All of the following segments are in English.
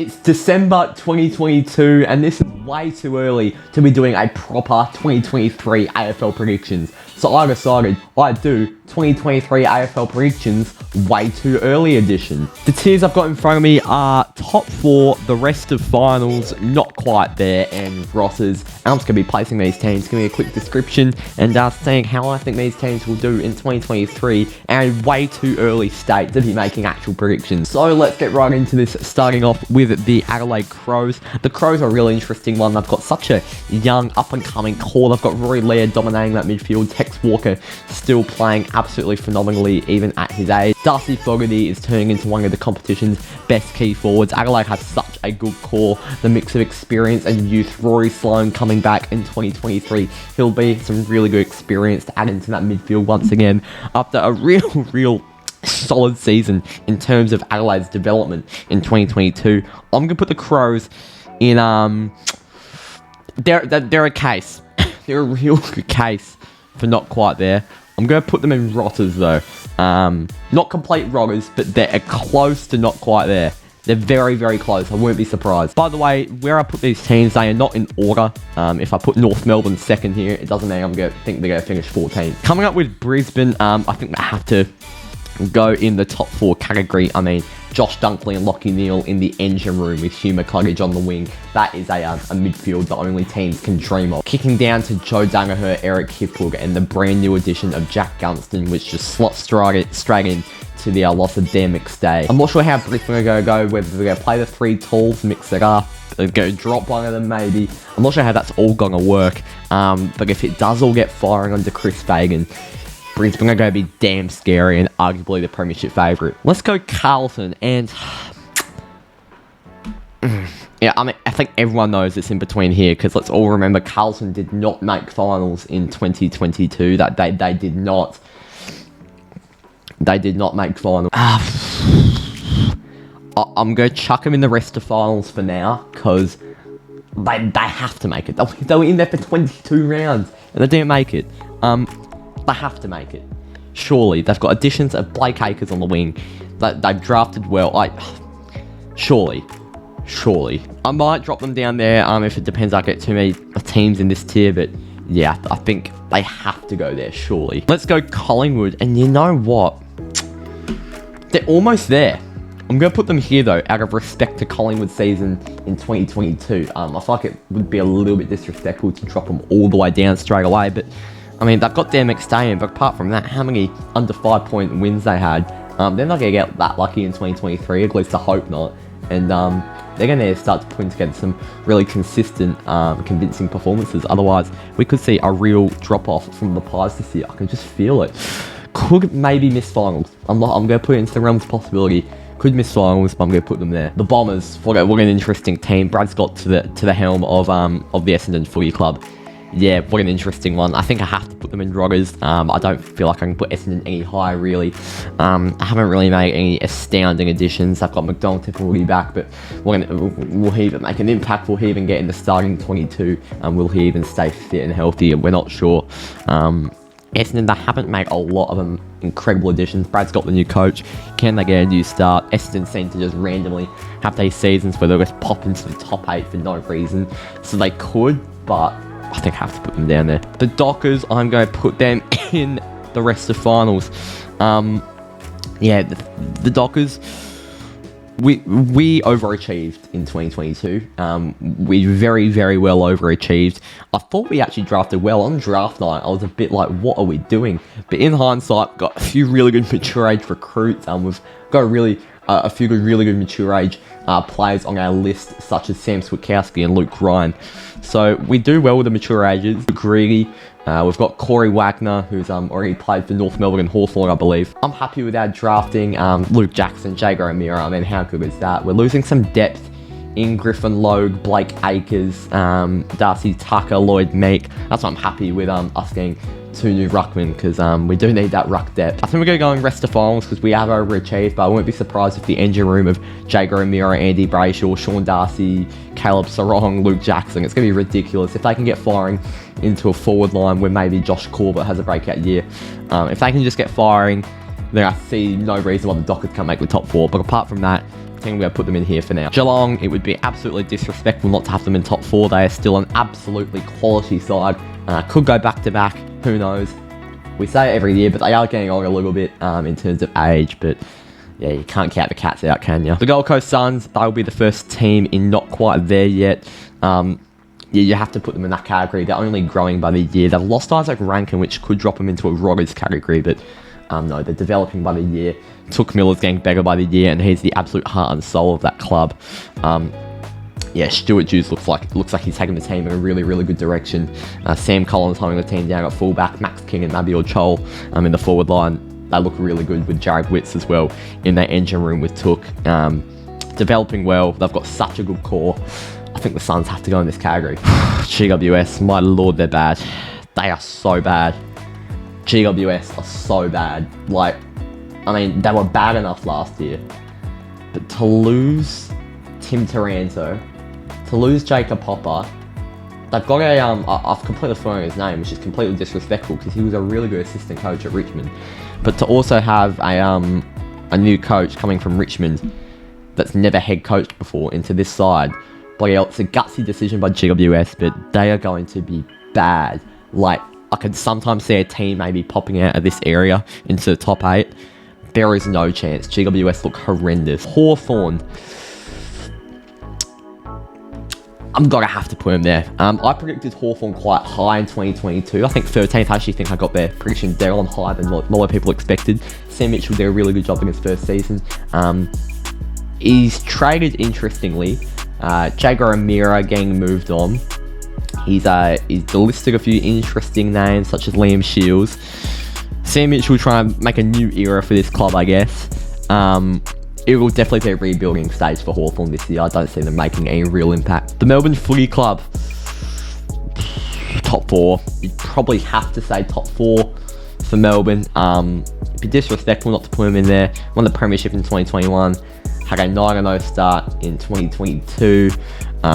It's December 2022 and this is way too early to be doing a proper 2023 AFL predictions. So I decided I'd do 2023 AFL predictions way too early edition. The tiers I've got in front of me are top 4, the rest of finals, not quite there, and Ross's. I'm just going to be placing these teams, giving a quick description and saying how I think these teams will do in 2023 and a way too early state to be making actual predictions. So let's get right into this, starting off with the Adelaide Crows. The Crows are a really interesting one. They've got such a young up-and-coming core. They've got Rory Laird dominating that midfield. Tex Walker still playing absolutely phenomenally even at his age. Darcy Fogarty is turning into one of the competition's best key forwards. Adelaide has such a good core. The mix of experience and youth. Rory Sloane coming back in 2023. He'll be some really good experience to add into that midfield once again after a real solid season in terms of Adelaide's development in 2022. I'm gonna put the Crows in they're a case. They're a real good case for not quite there. I'm gonna put them in rotters though. Not complete rotters, but they're close to not quite there. They're very close. I won't be surprised. By the way, where I put these teams, they are not in order. If I put North Melbourne second here, it doesn't mean think they're going to finish 14th. Coming up with Brisbane, I think they have to go in the top 4 category. I mean, Josh Dunkley and Lachie Neale in the engine room with Hugh McCluggage on the wing. That is a midfield that only teams can dream of. Kicking down to Joe Daniher, Eric Hippog, and the brand new addition of Jack Gunston, which just slots straight in to the loss of Dan McStay. I'm not sure how Brisbane are going to go, whether they're going to play the 3 talls, mix it up, go drop one of them maybe. I'm not sure how that's all going to work, but if it does all get firing under Chris Fagan, Brisbane are going to be damn scary and arguably the premiership favourite. Let's go Carlton, and yeah, I mean, I think everyone knows it's in between here, because let's all remember Carlton did not make finals in 2022. That they did not. They did not make finals. I'm going to chuck them in the rest of finals for now, because they have to make it. They were in there for 22 rounds, and they didn't make it. They have to make it. Surely. They've got additions of Blake Acres on the wing. They've drafted well. Surely. I might drop them down there if it depends. I get too many teams in this tier, but yeah, I think they have to go there, surely. Let's go Collingwood, and you know what? They're almost there. I'm going to put them here, though, out of respect to Collingwood's season in 2022. I feel like it would be a little bit disrespectful to drop them all the way down straight away, but I mean, they've got Dan McStay in, but apart from that, how many under 5-point wins they had? They're not going to get that lucky in 2023, at least I hope not. And they're going to start to put together some really consistent, convincing performances. Otherwise, we could see a real drop-off from the Pies this year. I can just feel it. Could maybe miss finals. I'm going to put it into the realms of possibility. Could miss finals, but I'm going to put them there. The Bombers, what an interesting team. Brad Scott to the helm of the Essendon Footy Club. Yeah, what an interesting one. I think I have to put them in roggers. I don't feel like I can put Essendon any higher, really. I haven't really made any astounding additions. I've got McDonald typically back, but will he even make an impact? Will he even get in the starting 22? Will he even stay fit and healthy? We're not sure. Essendon, they haven't made a lot of them incredible additions. Brad's got the new coach. Can they get a new start? Essendon seem to just randomly have these seasons where they'll just pop into the top 8 for no reason. So they could, but I think I have to put them down there. The Dockers, I'm going to put them in the rest of finals. Yeah, the Dockers, we overachieved in 2022. We very well overachieved. I thought we actually drafted well on draft night. I was a bit like, what are we doing? But in hindsight, got a few really good mature age recruits. We've got a few really good mature age players on our list, such as Sam Switkowski and Luke Ryan. So we do well with the mature ages. Luke Reedy, we've got Corey Wagner, who's already played for North Melbourne and Hawthorn, I believe. I'm happy with our drafting. Luke Jackson, Jago O'Meara, I mean, how good is that? We're losing some depth in Griffin Logue, Blake Acres, Darcy Tucker, Lloyd Meek. That's why I'm happy with us getting 2 new ruckmen, because we do need that ruck depth. I think we're going to go in rest of finals because we have overachieved, but I won't be surprised if the engine room of Jago O'Meara, Andy Brayshaw, Sean Darcy, Caleb Sarong, Luke Jackson, it's going to be ridiculous. If they can get firing into a forward line where maybe Josh Corbett has a breakout year, if they can just get firing, then I see no reason why the Dockers can't make the top 4. But apart from that, think we're going to put them in here for now. Geelong, it would be absolutely disrespectful not to have them in top 4. They are still an absolutely quality side. Could go back to back, who knows. We say it every year, but they are getting on a little bit in terms of age, but yeah, you can't count the Cats out, can you? The Gold Coast Suns, they'll be the first team in not quite there yet. Yeah, you have to put them in that category. They're only growing by the year. They've lost Isaac Rankin, which could drop them into a Roggers category, but no, they're developing by the year. Took Miller's getting better by the year, and he's the absolute heart and soul of that club. Yeah, Stuart Dews looks like he's taking the team in a really, really good direction. Sam Collins holding the team down at fullback, Max King and Mabior Chol in the forward line. They look really good with Jared Witts as well in that engine room with Took. Developing well. They've got such a good core. I think the Suns have to go in this category. GWS, my lord, they're bad. They are so bad. GWS are so bad. Like, I mean, they were bad enough last year. But to lose Tim Taranto, to lose Jacob Popper, they've got a, I've completely forgotten his name, which is completely disrespectful because he was a really good assistant coach at Richmond. But to also have a new coach coming from Richmond that's never head coached before into this side, bloody hell, it's a gutsy decision by GWS, but they are going to be bad. Like, I could sometimes see a team maybe popping out of this area into the top 8. There is no chance. GWS look horrendous. Hawthorn, I'm gonna have to put him there. I predicted Hawthorn quite high in 2022. I think 13th. I actually think I got their prediction there on higher than a lot of people expected. Sam Mitchell did a really good job in his first season. He's traded interestingly. Jago Amira getting moved on. He's listed a few interesting names such as Liam Shields. Sam Mitchell trying to make a new era for this club, I guess. It will definitely be a rebuilding stage for Hawthorn this year. I don't see them making any real impact. The Melbourne Footy Club, top 4. You'd probably have to say top 4 for Melbourne. It'd be disrespectful not to put them in there. Won the premiership in 2021. Had a 9-0 start in 2022.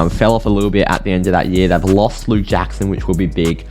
Fell off a little bit at the end of that year. They've lost Luke Jackson, which will be big.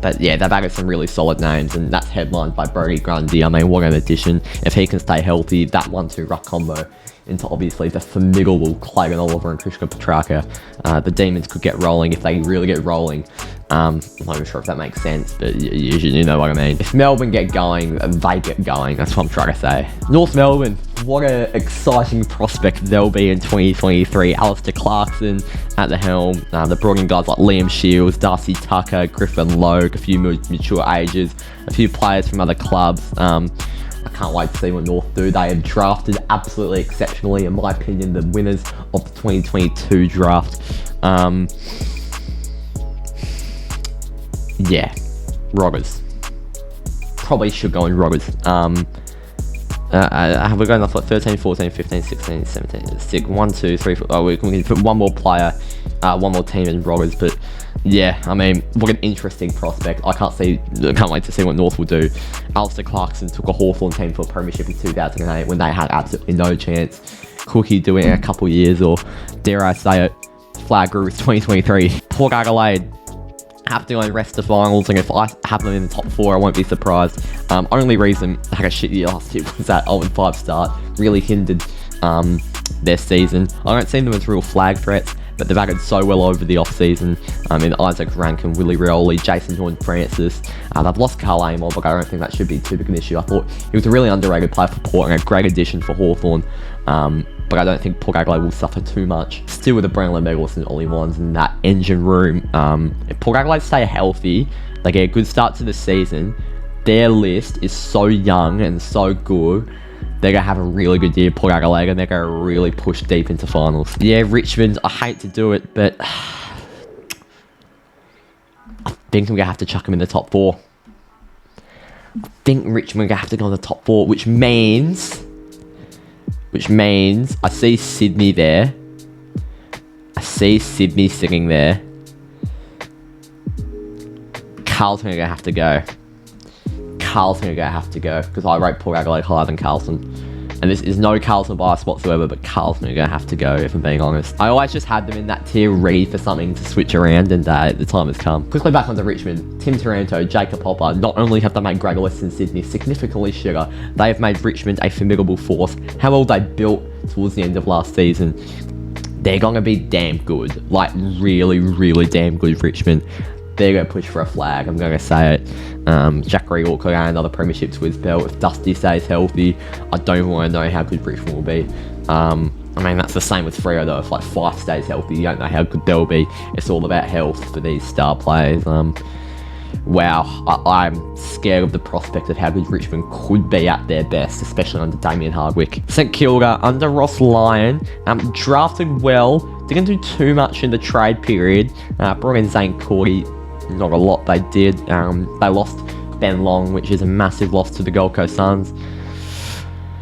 But yeah, they've added some really solid names, and that's headlined by Brodie Grundy. I mean, what an addition. If he can stay healthy, that 1-2 ruck combo into obviously the formidable Clayton Oliver and Krishna Petrarca. The Demons could get rolling if they really get rolling. I'm not even sure if that makes sense, but you know what I mean. If Melbourne get going, they get going. That's what I'm trying to say. North Melbourne, what an exciting prospect they'll be in 2023. Alistair Clarkson at the helm. They're brought in guys like Liam Shields, Darcy Tucker, Griffin Logue, a few mature ages, a few players from other clubs. I can't wait to see what North do. They have drafted absolutely exceptionally, in my opinion, the winners of the 2022 draft. Yeah, Roggers. Probably should go in Roggers. Have we got enough like 13, 14, 15, 16, 17, 6, 1, 2, 3, 4. Oh, we can put one more player, one more team in Roggers. But yeah, I mean, what an interesting prospect. I can't wait to see what North will do. Alistair Clarkson took a Hawthorn team to a premiership in 2008 when they had absolutely no chance. Cookie doing it in a couple of years, or dare I say it, flag grew with 2023. Port Adelaide have to go and rest the finals, and if I have them in the top 4, I won't be surprised. Only reason they had a shit year last year was that 0-5 start really hindered their season. I don't see them as real flag threats, but they've acted so well over the off-season. In Isaac Rankin, Willie Rioli, Jason Horn-Francis. They've lost Carl Amor, but I don't think that should be too big an issue. I thought he was a really underrated player for Port and a great addition for Hawthorn. But I don't think Port Adelaide will suffer too much. Still with the Brownlow medalists and Ollie Wines in that engine room. If Port Adelaide stay healthy, they get a good start to the season, their list is so young and so good, they're going to have a really good year, Port Adelaide, and they're going to really push deep into finals. Yeah, Richmond, I hate to do it, but I think I'm going to have to chuck them in the top 4. I think Richmond are going to have to go in the top 4, which means I see Sydney there. I see Sydney sitting there. Carlton are going to have to go. Carlton are going to have to go because I rate Port Adelaide higher than Carlton. And this is no Carlton bias whatsoever, but Carlton are going to have to go, if I'm being honest. I always just had them in that tier ready for something to switch around, and the time has come. Quickly back onto Richmond. Tim Taranto, Jacob Popper, not only have they made Gregor Western Sydney significantly sugar, they have made Richmond a formidable force. How well they built towards the end of last season. They're going to be damn good. Like, really, really damn good, Richmond. They're going to push for a flag, I'm going to say it. Jack Regal could add another premiership to his belt. If Dusty stays healthy, I don't want to know how good Richmond will be. I mean, that's the same with Freo, though. If, like, Fife stays healthy, you don't know how good they'll be. It's all about health for these star players. Wow, I'm scared of the prospect of how good Richmond could be at their best, especially under Damien Hardwick. St Kilda, under Ross Lyon, drafted well, didn't do too much in the trade period. Brought in Zane Cordy, not a lot they did. They lost Ben Long, which is a massive loss to the Gold Coast Suns.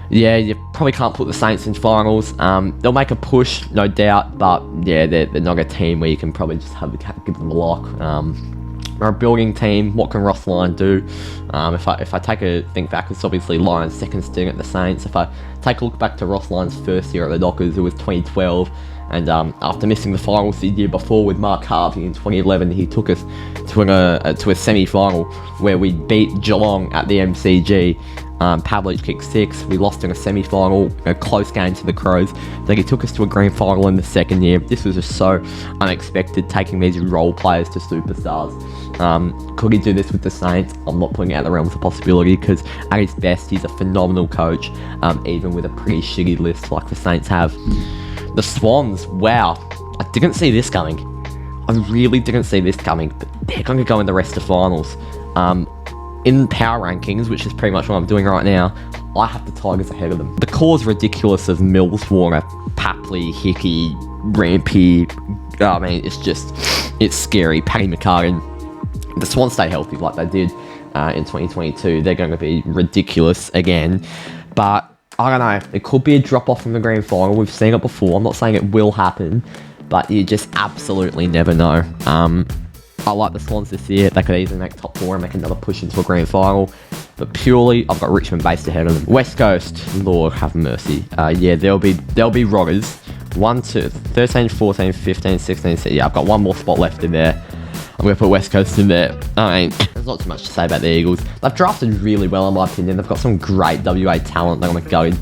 Yeah, you probably can't put the Saints in finals. They'll make a push, no doubt, but yeah, they're not a team where you can probably just give them a lock. They're a building team. What can Ross Lyon do? If I take a think back, it's obviously Lyon's second stint at the Saints. If I take a look back to Ross Lyon's first year at the Dockers, it was 2012. And after missing the finals the year before with Mark Harvey in 2011, he took us to a semi-final where we beat Geelong at the MCG. Pavlich kicked 6. We lost in a semi-final, a close game to the Crows. Then he took us to a grand final in the second year. This was just so unexpected, taking these role players to superstars. Could he do this with the Saints? I'm not putting it out of the realms of possibility, because at his best, he's a phenomenal coach, even with a pretty shitty list like the Saints have. The Swans, wow, I didn't see this coming. I really didn't see this coming, but they're going to go in the rest of finals. In power rankings, which is pretty much what I'm doing right now, I have the Tigers ahead of them. The core's ridiculous of Mills, Warner, Papley, Hickey, Rampy. I mean, it's scary. Paddy McCartan. The Swans stay healthy like they did in 2022. They're going to be ridiculous again. But I don't know. It could be a drop-off from the grand final. We've seen it before. I'm not saying it will happen, but you just absolutely never know. I like the Swans this year. They could easily make top 4 and make another push into a grand final. But purely, I've got Richmond based ahead of them. West Coast, Lord have mercy. Yeah, there'll be roggers. 1, 2, 13, 14, 15, 16, 17. Yeah, I've got one more spot left in there. I'm going to put West Coast in there. I mean, there's not too much to say about the Eagles. They've drafted really well, in my opinion. They've got some great WA talent they're going to go in.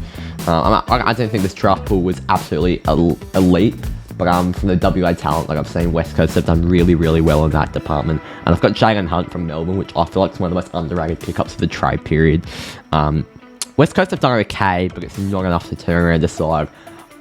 I don't think this draft pool was absolutely elite. But from the WA talent, like I've seen, West Coast have done really, really well in that department. And I've got Jalen Hunt from Melbourne, which I feel like is one of the most underrated pickups of the trade period. West Coast have done okay, but it's not enough to turn around the side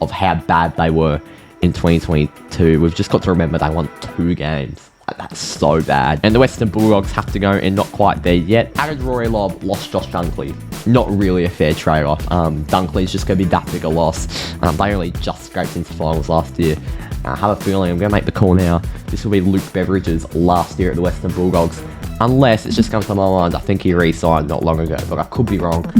of how bad they were in 2022. We've just got to remember they won 2 games. That's so bad. And the Western Bulldogs have to go, and not quite there yet. Added Rory Lobb, lost Josh Dunkley. Not really a fair trade-off. Dunkley's just going to be that big a loss. They only just scraped into finals last year. I have a feeling, I'm going to make the call now, this will be Luke Beveridge's last year at the Western Bulldogs. Unless it's just come to my mind, I think he re-signed not long ago, but I could be wrong.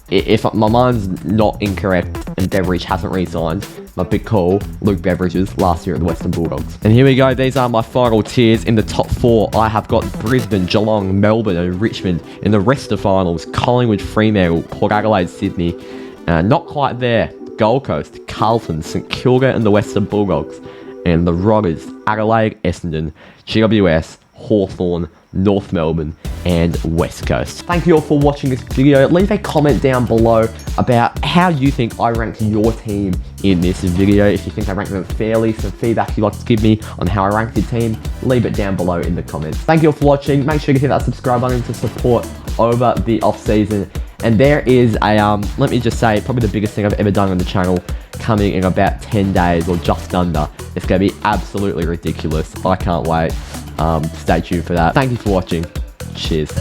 If my mind's not incorrect and Beveridge hasn't re-signed, my big call, Luke Beveridge's last year at the Western Bulldogs. And here we go, these are my final tiers. In the top 4, I have got Brisbane, Geelong, Melbourne and Richmond. In the rest of finals, Collingwood, Fremantle, Port Adelaide, Sydney. Not quite there, Gold Coast, Carlton, St Kilda and the Western Bulldogs. And the Roggers, Adelaide, Essendon, GWS, Hawthorn, North Melbourne and West Coast. Thank you all for watching this video. Leave a comment down below about how you think I ranked your team in this video. If you think I ranked them fairly, some feedback you'd like to give me on how I ranked your team, leave it down below in the comments. Thank you all for watching. Make sure you hit that subscribe button to support over the off season. And there is a, let me just say, probably the biggest thing I've ever done on the channel coming in about 10 days or just under. It's going to be absolutely ridiculous. I can't wait. Stay tuned for that. Thank you for watching. Cheers.